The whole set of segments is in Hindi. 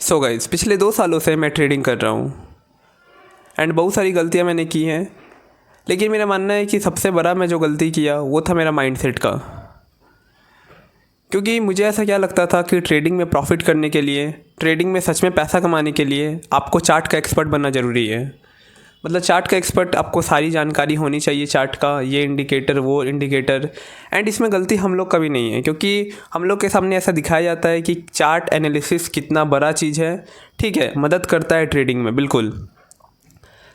सो गाइस, पिछले 2 सालों से मैं ट्रेडिंग कर रहा हूँ एंड बहुत सारी गलतियाँ मैंने की हैं। लेकिन मेरा मानना है कि सबसे बड़ा मैं जो गलती किया वो था मेरा माइंडसेट का। क्योंकि मुझे ऐसा क्या लगता था कि ट्रेडिंग में प्रॉफिट करने के लिए, ट्रेडिंग में सच में पैसा कमाने के लिए आपको चार्ट का एक्सपर्ट बनना ज़रूरी है। मतलब चार्ट का एक्सपर्ट, आपको सारी जानकारी होनी चाहिए चार्ट का, ये इंडिकेटर वो इंडिकेटर। एंड इसमें गलती हम लोग का भी नहीं है, क्योंकि हम लोग के सामने ऐसा दिखाया जाता है कि चार्ट एनालिसिस कितना बड़ा चीज़ है। ठीक है, मदद करता है ट्रेडिंग में बिल्कुल,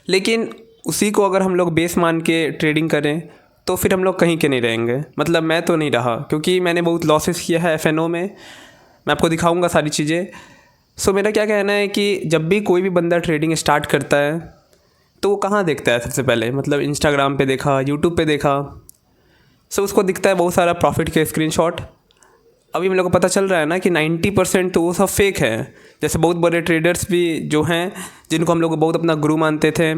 लेकिन उसी को अगर हम लोग बेस मान के ट्रेडिंग करें तो फिर हम लोग कहीं के नहीं रहेंगे। मतलब मैं तो नहीं रहा, क्योंकि मैंने बहुत लॉसेस किया है एफएनओ में। मैं आपको दिखाऊंगा सारी चीज़ें। सो मेरा क्या कहना है कि जब भी कोई भी बंदा ट्रेडिंग स्टार्ट करता है तो वो कहाँ देखता है सबसे पहले? मतलब इंस्टाग्राम पे देखा, यूट्यूब पे देखा। सो उसको दिखता है बहुत सारा प्रॉफिट के स्क्रीनशॉट। अभी हम लोग को पता चल रहा है ना कि 90% तो वो सब फेक है। जैसे बहुत बड़े ट्रेडर्स भी जो हैं, जिनको हम लोग बहुत अपना गुरु मानते थे,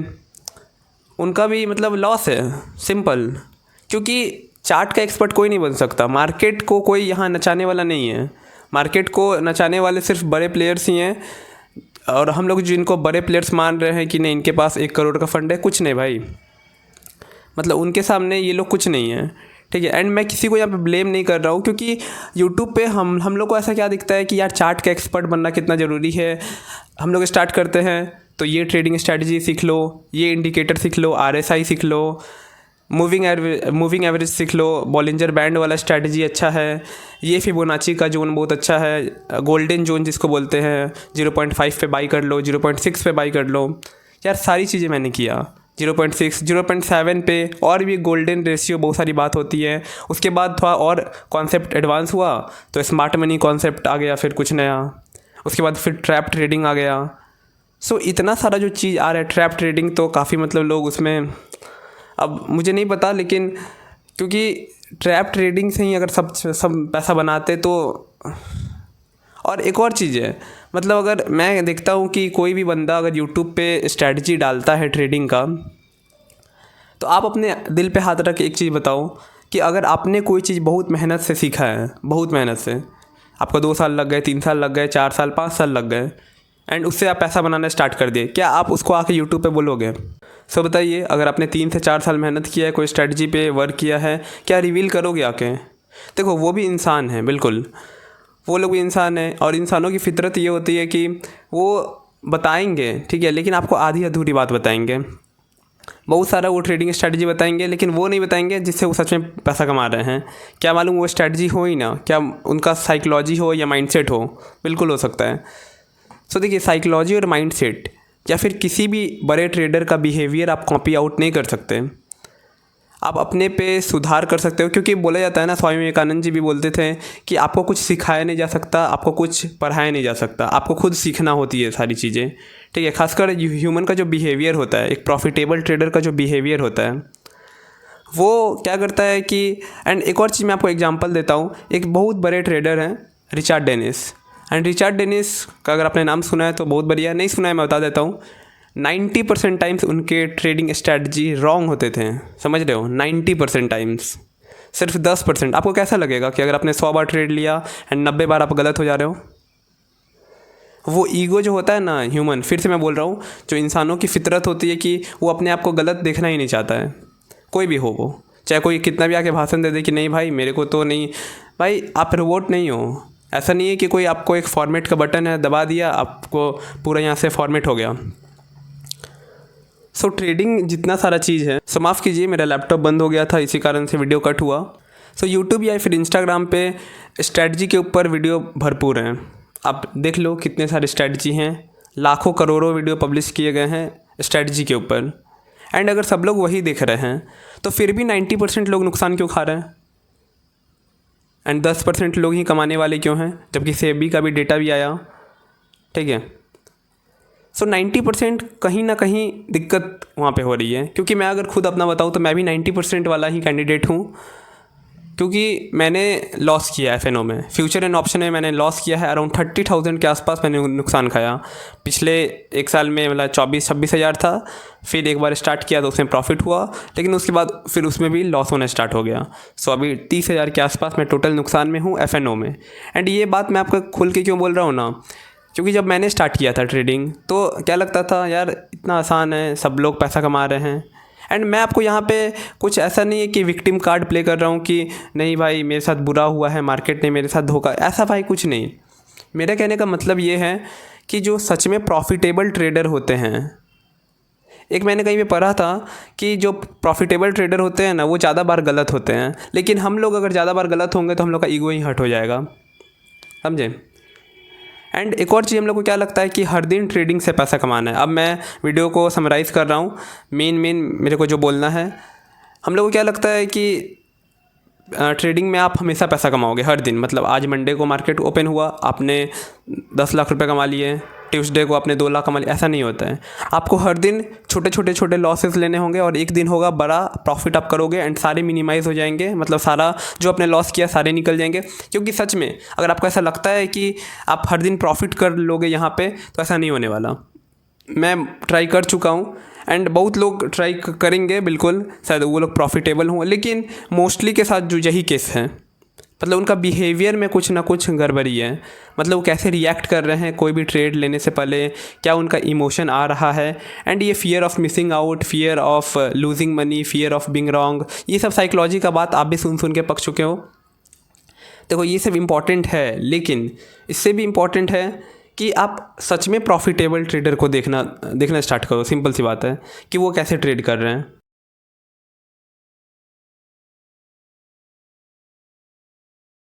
उनका भी मतलब लॉस है, सिंपल। क्योंकि चार्ट का एक्सपर्ट कोई नहीं बन सकता। मार्केट को कोई यहाँ नचाने वाला नहीं है। मार्केट को नचाने वाले सिर्फ बड़े प्लेयर्स ही हैं। और हम लोग जिनको बड़े प्लेयर्स मान रहे हैं कि नहीं, इनके पास 1 करोड़ का फंड है, कुछ नहीं भाई। मतलब उनके सामने ये लोग कुछ नहीं है। ठीक है, एंड मैं किसी को यहाँ पे ब्लेम नहीं कर रहा हूँ, क्योंकि यूट्यूब पे हम लोग को ऐसा क्या दिखता है कि यार चार्ट का एक्सपर्ट बनना कितना ज़रूरी है। हम लोग स्टार्ट करते हैं तो ये ट्रेडिंग स्ट्रैटेजी सीख लो, ये इंडिकेटर सीख लो, RSI सीख लो, मूविंग एवरेज सीख लो, बॉलिंजर बैंड वाला स्ट्रैटेजी अच्छा है, ये फिबोनाची का जोन बहुत अच्छा है, गोल्डन जोन जिसको बोलते हैं, 0.5 पे बाई कर लो, 0.6 पे बाई कर लो। यार सारी चीज़ें मैंने किया, 0.6, 0.7 पे, और भी गोल्डन रेशियो बहुत सारी बात होती है। उसके बाद थोड़ा और कॉन्सेप्ट एडवांस हुआ तो स्मार्ट मनी कॉन्सेप्ट आ गया, फिर कुछ नया। उसके बाद फिर ट्रैप ट्रेडिंग आ गया। सो इतना सारा जो चीज़ आ रहा है, ट्रैप ट्रेडिंग तो काफ़ी मतलब लोग उसमें, अब मुझे नहीं पता, लेकिन क्योंकि ट्रैप ट्रेडिंग से ही अगर सब पैसा बनाते तो। और एक और चीज़ है, मतलब अगर मैं देखता हूँ कि कोई भी बंदा अगर यूट्यूब पे स्ट्रैटेजी डालता है ट्रेडिंग का, तो आप अपने दिल पे हाथ रख के एक चीज़ बताओ कि अगर आपने कोई चीज़ बहुत मेहनत से सीखा है, बहुत मेहनत से, आपको 2 साल लग गए, 3 साल लग गए, 4 साल, 5 साल लग गए, एंड उससे आप पैसा बनाना स्टार्ट कर दिए, क्या आप उसको आके यूट्यूब पे बोलोगे? सो बताइए, अगर आपने 3 से 4 साल मेहनत किया है, कोई स्ट्रैटेजी पे वर्क किया है, क्या रिवील करोगे आके? देखो, वो भी इंसान है, बिल्कुल वो लोग भी इंसान हैं, और इंसानों की फितरत ये होती है कि वो बताएंगे, ठीक है, लेकिन आपको आधी अधूरी बात बताएंगे। बहुत सारा वो ट्रेडिंग स्ट्रैटेजी बताएंगे, लेकिन वो नहीं बताएंगे जिससे वो सच में पैसा कमा रहे हैं। क्या मालूम वो स्ट्रैटेजी हो ही ना, क्या उनका साइकोलॉजी हो या माइंडसेट हो, बिल्कुल हो सकता है। सो देखिए, साइकोलॉजी और माइंडसेट या फिर किसी भी बड़े ट्रेडर का बिहेवियर आप कॉपी आउट नहीं कर सकते। आप अपने पे सुधार कर सकते हो, क्योंकि बोला जाता है ना, स्वामी विवेकानंद जी भी बोलते थे कि आपको कुछ सिखाया नहीं जा सकता, आपको कुछ पढ़ाया नहीं जा सकता, आपको खुद सीखना होती है सारी चीज़ें। ठीक है, खासकर ह्यूमन का जो बिहेवियर होता है, एक प्रॉफिटेबल ट्रेडर का जो बिहेवियर होता है, वो क्या करता है कि, एंड एक और चीज़ मैं आपको एग्जांपल देता हूँ। एक बहुत बड़े ट्रेडर हैं, Richard Dennis. And Richard Dennis का अगर आपने नाम सुना है तो बहुत बढ़िया, नहीं सुना है मैं बता देता हूँ। 90% टाइम्स उनके ट्रेडिंग स्ट्रैटेजी रॉन्ग होते थे, समझ रहे हो? 90% टाइम्स। सिर्फ 10%। आपको कैसा लगेगा कि अगर आपने 100 बार ट्रेड लिया एंड 90 बार आप गलत हो जा रहे हो? वो ईगो जो होता है ना, ह्यूमन, फिर से मैं बोल रहा हूँ, जो इंसानों की फितरत होती है कि वो अपने आप को गलत देखना ही नहीं चाहता है। कोई भी हो, वो चाहे कोई कितना भी आके भाषण दे दे कि नहीं भाई मेरे को तो नहीं। भाई आप रोबोट नहीं हो। ऐसा नहीं है कि कोई आपको एक फॉर्मेट का बटन है, दबा दिया, आपको पूरा यहाँ से फॉर्मेट हो गया। सो ट्रेडिंग जितना सारा चीज़ है। सो माफ़ कीजिए, मेरा लैपटॉप बंद हो गया था, इसी कारण से वीडियो कट हुआ। सो यूट्यूब या फिर इंस्टाग्राम पे स्ट्रैटेजी के ऊपर वीडियो भरपूर हैं। आप देख लो कितने सारे स्ट्रैटेजी हैं, लाखों करोड़ों वीडियो पब्लिश किए गए हैं स्ट्रैटेजी के ऊपर। एंड अगर सब लोग वही देख रहे हैं तो फिर भी 90% लोग नुकसान क्यों खा रहे हैं? एंड 10% लोग ही कमाने वाले क्यों हैं, जबकि सेबी का भी डेटा भी आया? ठीक है, सो 90% कहीं ना कहीं दिक्कत वहाँ पे हो रही है। क्योंकि मैं अगर खुद अपना बताऊँ तो मैं भी 90% वाला ही कैंडिडेट हूँ, क्योंकि मैंने लॉस किया है एफएनओ में। फ्यूचर एंड ऑप्शन में मैंने लॉस किया है, अराउंड 30,000 के आसपास मैंने नुकसान खाया। पिछले 1 साल में मतलब 24-26 हज़ार था, फिर एक बार स्टार्ट किया तो उसमें प्रॉफिट हुआ, लेकिन उसके बाद फिर उसमें भी लॉस होना स्टार्ट हो गया। सो अभी 30,000 के आसपास मैं टोटल नुकसान में हूँ एफएनओ में। एंड ये बात मैं आपको खुल के क्यों बोल रहा हूँ ना, क्योंकि जब मैंने स्टार्ट किया था ट्रेडिंग तो क्या लगता था यार इतना आसान है, सब लोग पैसा कमा रहे हैं। एंड मैं आपको यहाँ पे कुछ ऐसा नहीं है कि विक्टिम कार्ड प्ले कर रहा हूँ कि नहीं भाई मेरे साथ बुरा हुआ है, मार्केट ने मेरे साथ धोखा, ऐसा भाई कुछ नहीं। मेरे कहने का मतलब ये है कि जो सच में प्रॉफिटेबल ट्रेडर होते हैं, एक मैंने कहीं पे पढ़ा था कि जो प्रॉफिटेबल ट्रेडर होते हैं ना वो ज़्यादा बार गलत होते हैं, लेकिन हम लोग अगर ज़्यादा बार गलत होंगे तो हम लोग का ईगो ही हर्ट हो जाएगा, समझे। एंड एक और चीज़ हम लोग को क्या लगता है कि हर दिन ट्रेडिंग से पैसा कमाना है। अब मैं वीडियो को समराइज़ कर रहा हूँ, मेन मेरे को जो बोलना है, हम लोग को क्या लगता है कि ट्रेडिंग में आप हमेशा पैसा कमाओगे हर दिन। मतलब आज मंडे को मार्केट ओपन हुआ, आपने 10 लाख रुपए कमा लिए, ट्यूसडे को आपने 2 लाख कमा लिए, ऐसा नहीं होता है। आपको हर दिन छोटे लॉसेस लेने होंगे और एक दिन होगा बड़ा प्रॉफिट आप करोगे एंड सारे मिनिमाइज़ हो जाएंगे, मतलब सारा जो आपने लॉस किया सारे निकल जाएंगे। क्योंकि सच में अगर आपको ऐसा लगता है कि आप हर दिन प्रॉफिट कर लोगे यहाँ पे, तो ऐसा नहीं होने वाला। मैं ट्राई कर चुका हूँ एंड बहुत लोग ट्राई करेंगे, बिल्कुल शायद वो लोग प्रॉफिटेबल हों, लेकिन मोस्टली के साथ जो यही केस है, मतलब उनका बिहेवियर में कुछ ना कुछ गड़बड़ी है। मतलब वो कैसे रिएक्ट कर रहे हैं कोई भी ट्रेड लेने से पहले, क्या उनका इमोशन आ रहा है, एंड ये fear of missing out, fear of losing money, fear of being wrong, ये सब साइकोलॉजी का बात आप भी सुन के पक चुके हो। देखो ये सब इम्पॉर्टेंट है, लेकिन इससे भी इम्पॉर्टेंट है कि आप सच में प्रॉफिटेबल ट्रेडर को देखना स्टार्ट करो। सिंपल सी बात है कि वो कैसे ट्रेड कर रहे हैं।